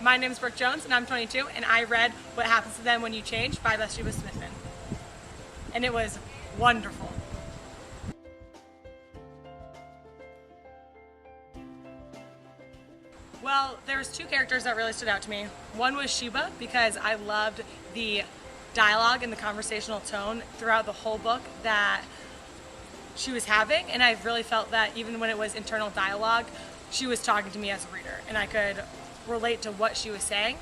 My name is Brooke Jones and I'm 22, and I read What Happens to Them When You Change by Bathsheba Smithen. And it was wonderful. Well, there was two characters that really stood out to me. One was Sheba, because I loved the dialogue and the conversational tone throughout the whole book that she was having, and I really felt that even when it was internal dialogue, she was talking to me as a reader, and I could relate to what she was saying.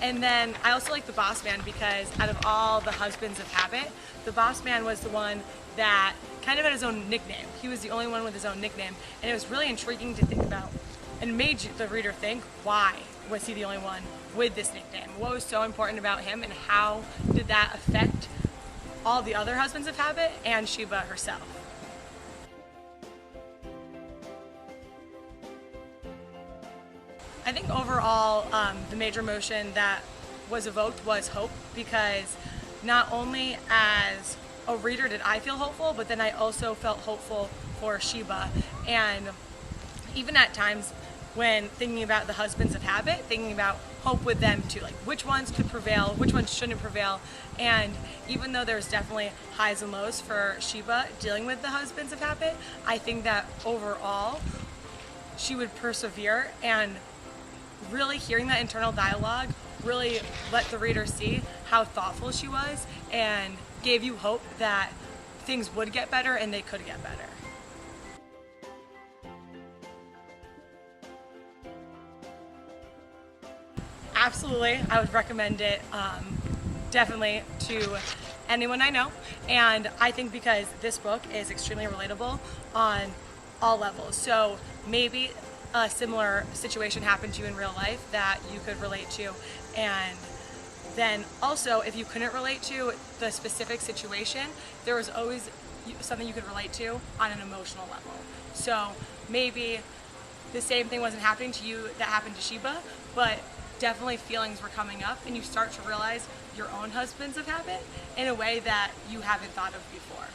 And then I also like the boss man, because out of all the husbands of habit, the boss man was the one that kind of had his own nickname. He was the only one with his own nickname, and it was really intriguing to think about, and made the reader think, why was he the only one with this nickname? What was so important about him, and how did that affect all the other husbands of habit and Sheba herself? I think overall, the major emotion that was evoked was hope, because not only as a reader did I feel hopeful, but then I also felt hopeful for Sheba. And even at times when thinking about the husbands of habit, thinking about hope with them too, like which ones could prevail, which ones shouldn't prevail. And even though there's definitely highs and lows for Sheba dealing with the husbands of habit, I think that overall she would persevere, and really hearing that internal dialogue really let the reader see how thoughtful she was, and gave you hope that things would get better and they could get better. Absolutely, I would recommend it definitely to anyone I know, and I think because this book is extremely relatable on all levels. So maybe a similar situation happened to you in real life that you could relate to, and then also if you couldn't relate to the specific situation, there was always something you could relate to on an emotional level. So maybe the same thing wasn't happening to you that happened to Sheba, but definitely feelings were coming up, and you start to realize your own husbands of habit in a way that you haven't thought of before.